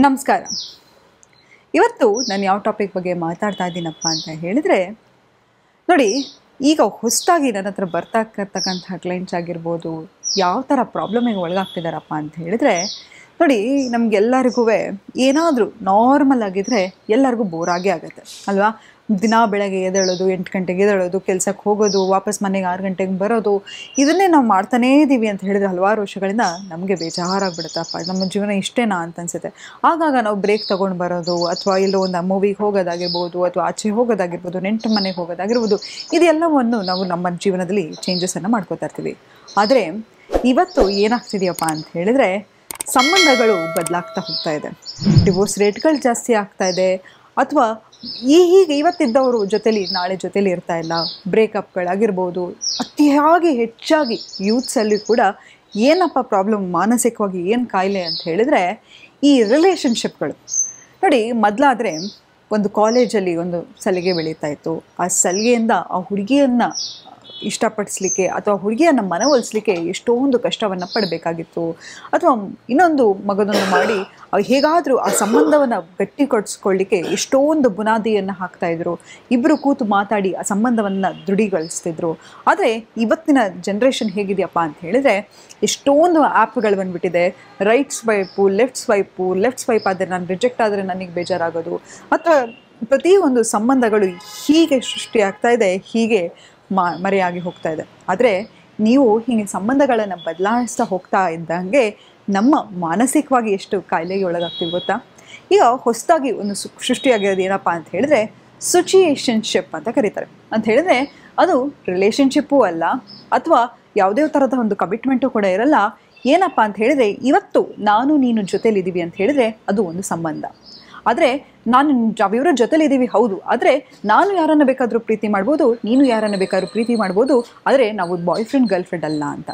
ನಮಸ್ಕಾರ. ಇವತ್ತು ನಾನು ಯಾವ ಟಾಪಿಕ್ ಬಗ್ಗೆ ಮಾತಾಡ್ತಾ ಇದ್ದೀನಪ್ಪ ಅಂತ ಹೇಳಿದರೆ, ನೋಡಿ, ಈಗ ಹೊಸದಾಗಿ ನನ್ನ ಹತ್ರ ಬರ್ತಾ ಇರ್ತಕ್ಕಂಥ ಕ್ಲೈಂಟ್ಸ್ ಆಗಿರ್ಬೋದು, ಯಾವ ಥರ ಪ್ರಾಬ್ಲಮಿಗೆ ಒಳಗಾಗ್ತಿದ್ದಾರಪ್ಪ ಅಂತ ಹೇಳಿದರೆ, ನೋಡಿ, ನಮಗೆಲ್ಲರಿಗೂ ಏನಾದರೂ ನಾರ್ಮಲ್ ಆಗಿದ್ದರೆ ಎಲ್ಲರಿಗೂ ಬೋರಾಗೇ ಆಗುತ್ತೆ ಅಲ್ವಾ? ದಿನ ಬೆಳಗ್ಗೆ ಎದ್ದೇಳೋದು, 8 ಗಂಟೆಗೆ ಎದ್ದೇಳೋದು, ಕೆಲಸಕ್ಕೆ ಹೋಗೋದು, ವಾಪಸ್ ಮನೆಗೆ 6 ಗಂಟೆಗೆ ಬರೋದು, ಇದನ್ನೇ ನಾವು ಮಾಡ್ತಾನೇ ಇದ್ದೀವಿ ಅಂತ ಹೇಳಿದರೆ ಹಲವಾರು ವರ್ಷಗಳಿಂದ ನಮಗೆ ಬೇಜಾರಾಗ್ಬಿಡುತ್ತಪ್ಪ, ನಮ್ಮ ಜೀವನ ಇಷ್ಟೇನಾ ಅಂತ ಅನಿಸುತ್ತೆ. ಆಗಾಗ ನಾವು ಬ್ರೇಕ್ ತೊಗೊಂಡು ಬರೋದು, ಅಥವಾ ಎಲ್ಲೋ ಒಂದು ಮೂವಿಗೆ ಹೋಗೋದಾಗಿರ್ಬೋದು, ಅಥವಾ ಆಚೆ ಹೋಗೋದಾಗಿರ್ಬೋದು, ನೆಂಟರ ಮನೆಗೆ ಹೋಗೋದಾಗಿರ್ಬೋದು, ಇದೆಲ್ಲವನ್ನು ನಾವು ನಮ್ಮ ಜೀವನದಲ್ಲಿ ಚೇಂಜಸನ್ನು ಮಾಡ್ಕೋತಾ ಇರ್ತೀವಿ. ಆದರೆ ಇವತ್ತು ಏನಾಗ್ತಿದೆಯಪ್ಪ ಅಂತ ಹೇಳಿದರೆ, ಸಂಬಂಧಗಳು ಬದಲಾಗ್ತಾ ಹೋಗ್ತಾ ಇದೆ. ಡಿವೋರ್ಸ್ ರೇಟ್ಗಳು ಜಾಸ್ತಿ ಆಗ್ತಾ ಇದೆ, ಅಥವಾ ಹೀಗೆ ಇವತ್ತಿದ್ದವರು ಜೊತೆಲಿ ನಾಳೆ ಜೊತೆಲಿ ಇರ್ತಾ ಇಲ್ಲ. ಬ್ರೇಕಪ್ಗಳಾಗಿರ್ಬೋದು, ಅತಿಯಾಗಿ ಹೆಚ್ಚಾಗಿ ಯೂತ್ಸಲ್ಲಿ ಕೂಡ ಏನಪ್ಪ ಪ್ರಾಬ್ಲಮ್, ಮಾನಸಿಕವಾಗಿ ಏನು ಕಾಯಿಲೆ ಅಂತ ಹೇಳಿದರೆ ಈ ರಿಲೇಷನ್ಶಿಪ್ಗಳು. ನೋಡಿ, ಮೊದಲಾದರೆ ಒಂದು ಕಾಲೇಜಲ್ಲಿ ಒಂದು ಸಲಿಗೆ ಬೆಳೀತಾ ಇತ್ತು. ಆ ಸಲಿಗೆಯಿಂದ ಆ ಹುಡುಗಿಯನ್ನು ಇಷ್ಟಪಡಿಸ್ಲಿಕ್ಕೆ ಅಥವಾ ಹುಡುಗಿಯನ್ನು ಮನವೊಲಿಸ್ಲಿಕ್ಕೆ ಎಷ್ಟೊಂದು ಕಷ್ಟವನ್ನು ಪಡಬೇಕಾಗಿತ್ತು. ಅಥವಾ ಇನ್ನೊಂದು ಮಗದೊಂದು ಮಾಡಿ ಹೇಗಾದರೂ ಆ ಸಂಬಂಧವನ್ನು ಗಟ್ಟಿಗೊಳಿಸ್ಕೊಳ್ಳಿಕ್ಕೆ ಎಷ್ಟೊಂದು ಬುನಾದಿಯನ್ನು ಹಾಕ್ತಾಯಿದ್ರು. ಇಬ್ಬರು ಕೂತು ಮಾತಾಡಿ ಆ ಸಂಬಂಧವನ್ನು ದೃಢೀಗೊಳಿಸ್ತಿದ್ರು. ಆದರೆ ಇವತ್ತಿನ ಜನ್ರೇಷನ್ ಹೇಗಿದೆಯಪ್ಪ ಅಂತ ಹೇಳಿದರೆ, ಎಷ್ಟೊಂದು ಆ್ಯಪ್ಗಳು ಬಂದುಬಿಟ್ಟಿದೆ. ರೈಟ್ ಸ್ವೈಪು, ಲೆಫ್ಟ್ ಸ್ವೈಪ್ ಆದರೆ ನಾನು ರಿಜೆಕ್ಟ್ ಆದರೆ ನನಗೆ ಬೇಜಾರಾಗೋದು, ಅಥವಾ ಪ್ರತಿಯೊಂದು ಸಂಬಂಧಗಳು ಹೀಗೆ ಸೃಷ್ಟಿಯಾಗ್ತಾ ಇದೆ, ಹೀಗೆ ಮರೆಯಾಗಿ ಹೋಗ್ತಾ ಇದೆ. ಆದರೆ ನೀವು ಹೀಗೆ ಸಂಬಂಧಗಳನ್ನು ಬದಲಾಯಿಸ್ತಾ ಹೋಗ್ತಾ ಇದ್ದಂಗೆ ನಮ್ಮ ಮಾನಸಿಕವಾಗಿ ಎಷ್ಟು ಕಾಯಿಲೆಗೆ ಒಳಗಾಗ್ತೀವಿ ಗೊತ್ತಾ? ಈಗ ಹೊಸದಾಗಿ ಒಂದು ಸೃಷ್ಟಿಯಾಗಿರೋದು ಏನಪ್ಪ ಅಂತ ಹೇಳಿದ್ರೆ ಸಿಚುಯೇಷನ್ಶಿಪ್ ಅಂತ ಕರೀತಾರೆ. ಅಂತ ಹೇಳಿದ್ರೆ ಅದು ರಿಲೇಷನ್ಶಿಪ್ಪೂ ಅಲ್ಲ, ಅಥವಾ ಯಾವುದೇ ಥರದ ಒಂದು ಕಮಿಟ್ಮೆಂಟು ಕೂಡ ಇರಲ್ಲ. ಏನಪ್ಪ ಅಂತ ಹೇಳಿದ್ರೆ, ಇವತ್ತು ನಾನು ನೀನು ಜೊತೆಲಿದ್ದೀವಿ ಅಂತ ಹೇಳಿದ್ರೆ ಅದು ಒಂದು ಸಂಬಂಧ. ಆದರೆ ನಾವಿಬ್ಬರ ಜೊತೆಲಿದ್ದೀವಿ, ಹೌದು, ಆದರೆ ನಾನು ಯಾರನ್ನು ಬೇಕಾದರೂ ಪ್ರೀತಿ ಮಾಡ್ಬೋದು, ನೀನು ಯಾರನ್ನು ಬೇಕಾದ್ರೂ ಪ್ರೀತಿ ಮಾಡ್ಬೋದು, ಆದರೆ ನಾವು ಬಾಯ್ ಫ್ರೆಂಡ್ ಗರ್ಲ್ ಫ್ರೆಂಡ್ ಅಲ್ಲ ಅಂತ.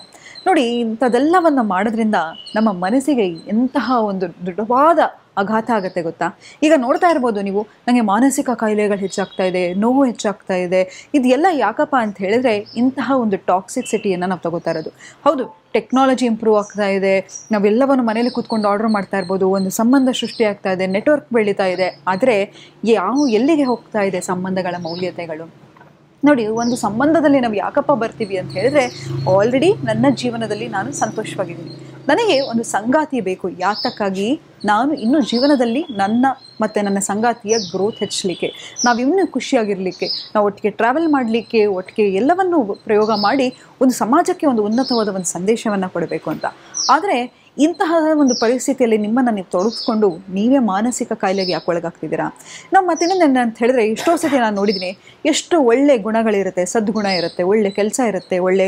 ನೋಡಿ, ಇಂಥದ್ದೆಲ್ಲವನ್ನು ಮಾಡೋದ್ರಿಂದ ನಮ್ಮ ಮನಸ್ಸಿಗೆ ಎಂತಹ ಒಂದು ದೃಢವಾದ ಆಘಾತ ಆಗುತ್ತೆ ಗೊತ್ತಾ? ಈಗ ನೋಡ್ತಾ ಇರ್ಬೋದು ನೀವು, ನನಗೆ ಮಾನಸಿಕ ಕಾಯಿಲೆಗಳು ಹೆಚ್ಚಾಗ್ತಾ ಇದೆ, ನೋವು ಹೆಚ್ಚಾಗ್ತಾ ಇದೆ. ಇದೆಲ್ಲ ಯಾಕಪ್ಪ ಅಂತ ಹೇಳಿದ್ರೆ ಇಂತಹ ಒಂದು ಟಾಕ್ಸಿಸಿಟಿಯನ್ನು ನಾವು ತಗೋತಾ ಇರೋದು. ಹೌದು, ಟೆಕ್ನಾಲಜಿ ಇಂಪ್ರೂವ್ ಆಗ್ತಾ ಇದೆ, ನಾವೆಲ್ಲವನ್ನು ಮನೇಲಿ ಕೂತ್ಕೊಂಡು ಆರ್ಡರ್ ಮಾಡ್ತಾ ಇರ್ಬೋದು, ಒಂದು ಸಂಬಂಧ ಸೃಷ್ಟಿ ಆಗ್ತಾ ಇದೆ, ನೆಟ್ವರ್ಕ್ ಬೆಳೀತಾ ಇದೆ. ಆದರೆ ಎಲ್ಲಿಗೆ ಹೋಗ್ತಾ ಇದೆ ಸಂಬಂಧಗಳ ಮೌಲ್ಯತೆಗಳು? ನೋಡಿ, ಒಂದು ಸಂಬಂಧದಲ್ಲಿ ನಾವು ಯಾಕಪ್ಪ ಬರ್ತೀವಿ ಅಂತ ಹೇಳಿದ್ರೆ, ಆಲ್ರೆಡಿ ನನ್ನ ಜೀವನದಲ್ಲಿ ನಾನು ಸಂತೋಷವಾಗಿದ್ದೀನಿ, ನನಗೆ ಒಂದು ಸಂಗಾತಿ ಬೇಕು. ಯಾತಕ್ಕಾಗಿ? ನಾನು ಇನ್ನೂ ಜೀವನದಲ್ಲಿ ನನ್ನ ಸಂಗಾತಿಯ ಗ್ರೋತ್ ಹೆಚ್ಚಲಿಕ್ಕೆ, ನಾವು ಇನ್ನೂ ಖುಷಿಯಾಗಿರಲಿಕ್ಕೆ, ನಾವು ಒಟ್ಟಿಗೆ ಟ್ರಾವೆಲ್ ಮಾಡಲಿಕ್ಕೆ, ಒಟ್ಟಿಗೆ ಎಲ್ಲವನ್ನೂ ಪ್ರಯೋಗ ಮಾಡಿ ಒಂದು ಸಮಾಜಕ್ಕೆ ಒಂದು ಉನ್ನತವಾದ ಒಂದು ಸಂದೇಶವನ್ನು ಕೊಡಬೇಕು ಅಂತ. ಆದರೆ ಇಂತಹ ಒಂದು ಪರಿಸ್ಥಿತಿಯಲ್ಲಿ ನಿಮ್ಮನ್ನು ನೀವು ತೊಡಗಿಸ್ಕೊಂಡು ನೀವೇ ಮಾನಸಿಕ ಕಾಯಿಲೆಗೆ ಯಾಕೆ ಒಳಗಾಗ್ತಿದ್ದೀರಾ? ನಾವು ಮತ್ತಿನ್ನೊಂದು ಅಂತ ಹೇಳಿದ್ರೆ, ಎಷ್ಟೋ ಸತಿ ನಾನು ನೋಡಿದ್ದೀನಿ, ಎಷ್ಟು ಒಳ್ಳೆ ಗುಣಗಳಿರುತ್ತೆ, ಸದ್ಗುಣ ಇರುತ್ತೆ, ಒಳ್ಳೆ ಕೆಲಸ ಇರುತ್ತೆ, ಒಳ್ಳೆ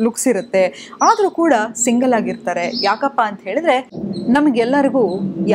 ಲುಕ್ಸ್ ಇರುತ್ತೆ, ಆದರೂ ಕೂಡ ಸಿಂಗಲ್ ಆಗಿರ್ತಾರೆ. ಯಾಕಪ್ಪ ಅಂತ ಹೇಳಿದ್ರೆ, ನಮಗೆಲ್ಲರಿಗೂ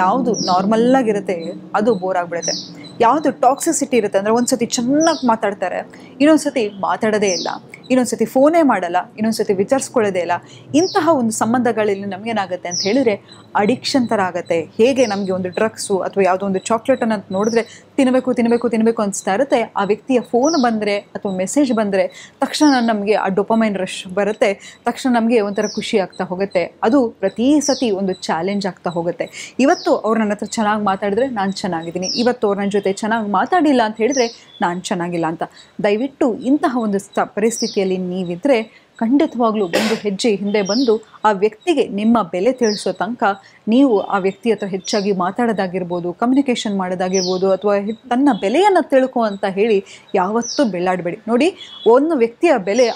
ಯಾವುದು ನಾರ್ಮಲ್ಲಾಗಿರುತ್ತೆ ಅದು ಬೋರ್ ಆಗಿಬಿಡುತ್ತೆ. ಯಾವುದು ಟಾಕ್ಸಿಸಿಟಿ ಇರುತ್ತೆ ಅಂದರೆ, ಒಂದು ಸತಿ ಚೆನ್ನಾಗಿ ಮಾತಾಡ್ತಾರೆ, ಇನ್ನೊಂದು ಸತಿ ಮಾತಾಡೋದೇ ಇಲ್ಲ, ಇನ್ನೊಂದು ಸತಿ ಫೋನೇ ಮಾಡಲ್ಲ, ಇನ್ನೊಂದು ಸತಿ ವಿಚಾರಿಸ್ಕೊಳ್ಳೋದೇ ಇಲ್ಲ. ಇಂತಹ ಒಂದು ಸಂಬಂಧಗಳಲ್ಲಿ ನಮಗೇನಾಗುತ್ತೆ ಅಂತ ಹೇಳಿದರೆ ಅಡಿಕ್ಷನ್ ಥರ ಆಗುತ್ತೆ. ಹೇಗೆ ನಮಗೆ ಒಂದು ಡ್ರಗ್ಸು ಅಥವಾ ಯಾವುದೋ ಒಂದು ಚಾಕ್ಲೇಟನ್ನು ನೋಡಿದ್ರೆ ತಿನ್ನಬೇಕು ಅನಿಸ್ತಾ ಇರುತ್ತೆ. ಆ ವ್ಯಕ್ತಿಯ ಫೋನ್ ಬಂದರೆ ಅಥವಾ ಮೆಸೇಜ್ ಬಂದರೆ ತಕ್ಷಣ ನಮಗೆ ಆ ಡೋಪಮೈನ್ ರಶ್ ಬರುತ್ತೆ, ತಕ್ಷಣ ನಮಗೆ ಒಂಥರ ಖುಷಿ ಆಗ್ತಾ ಹೋಗುತ್ತೆ. ಅದು ಪ್ರತಿ ಸತಿ ಒಂದು ಚಾಲೆಂಜ್ ಆಗ್ತಾ ಹೋಗುತ್ತೆ. ಇವತ್ತು ಅವ್ರು ನನ್ನ ಹತ್ರ ಚೆನ್ನಾಗಿ ಮಾತಾಡಿದ್ರೆ ನಾನು ಚೆನ್ನಾಗಿದ್ದೀನಿ, ಇವತ್ತು ಅವ್ರು ನನ್ನ ಜೊತೆ ಚೆನ್ನಾಗಿ ಮಾತಾಡಿಲ್ಲ ಅಂತ ಹೇಳಿದರೆ ನಾನು ಚೆನ್ನಾಗಿಲ್ಲ ಅಂತ. ದಯವಿಟ್ಟು ಇಂತಹ ಒಂದು ಪರಿಸ್ಥಿತಿಯಲ್ಲಿ ನೀವಿದ್ದರೆ ಖಂಡಿತವಾಗ್ಲೂ ಒಂದು ಹೆಜ್ಜೆ ಹಿಂದೆ ಬಂದು ಆ ವ್ಯಕ್ತಿಗೆ ನಿಮ್ಮ ಬೆಲೆ ತಿಳಿಸೋ ತನಕ ನೀವು ಆ ವ್ಯಕ್ತಿ ಹತ್ರ ಹೆಚ್ಚಾಗಿ ಮಾತಾಡೋದಾಗಿರ್ಬೋದು, ಕಮ್ಯುನಿಕೇಷನ್ ಮಾಡೋದಾಗಿರ್ಬೋದು, ಅಥವಾ ತನ್ನ ಬೆಲೆಯನ್ನು ತಿಳ್ಕೊ ಅಂತ ಹೇಳಿ ಯಾವತ್ತೂ ಬೆಳ್ಳಾಡಬೇಡಿ. ನೋಡಿ, ಒಂದು ವ್ಯಕ್ತಿಯ ಬೆಲೆ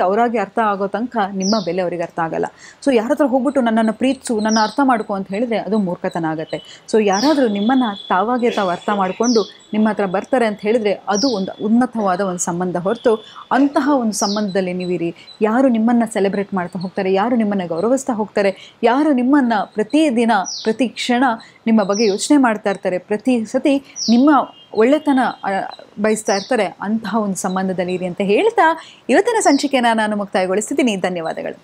ಅವರಾಗಿ ಅರ್ಥ ಆಗೋ ತನಕ ನಿಮ್ಮ ಬೆಲೆ ಅವ್ರಿಗೆ ಅರ್ಥ ಆಗಲ್ಲ. ಸೊ ಯಾರ ಹತ್ರ ಹೋಗ್ಬಿಟ್ಟು ನನ್ನನ್ನು ಪ್ರೀತಿಸು, ನನ್ನ ಅರ್ಥ ಮಾಡ್ಕೊ ಅಂತ ಹೇಳಿದರೆ ಅದು ಮೂರ್ಖತನ ಆಗುತ್ತೆ. ಸೊ ಯಾರಾದರೂ ನಿಮ್ಮನ್ನು ತಾವು ಅರ್ಥ ಮಾಡಿಕೊಂಡು ನಿಮ್ಮ ಹತ್ರ ಬರ್ತಾರೆ ಅಂತ ಹೇಳಿದರೆ ಅದು ಒಂದು ಉನ್ನತವಾದ ಒಂದು ಸಂಬಂಧ ಹೊರತು ಅಂತಹ ಒಂದು ಸಂಬಂಧದಲ್ಲಿ ನೀವಿರಿ. ಯಾರು ನಿಮ್ಮನ್ನು ಸೆಲೆಬ್ರೇಟ್ ಮಾಡ್ತಾ ಹೋಗ್ತಾರೆ, ಯಾರು ನಿಮ್ಮನ್ನು ಗೌರವಿಸ್ತಾ ಹೋಗ್ತಾರೆ, ಯಾರು ನಿಮ್ಮನ್ನು ಪ್ರತಿದಿನ ಪ್ರತಿ ಕ್ಷಣ ನಿಮ್ಮ ಬಗ್ಗೆ ಯೋಚನೆ ಮಾಡ್ತಾ ಇರ್ತಾರೆ, ಪ್ರತಿ ಸತಿ ನಿಮ್ಮ ಒಳ್ಳೆತನ ಬಯಸ್ತಾ ಇರ್ತಾರೆ, ಅಂತಹ ಒಂದು ಸಂಬಂಧದಲ್ಲಿ ಇರಿ ಅಂತ ಹೇಳ್ತಾ ಇವತ್ತಿನ ಸಂಚಿಕೆಯನ್ನು ನಾನು ಮುಕ್ತಾಯಗೊಳಿಸ್ತಿದ್ದೀನಿ. ಧನ್ಯವಾದಗಳು.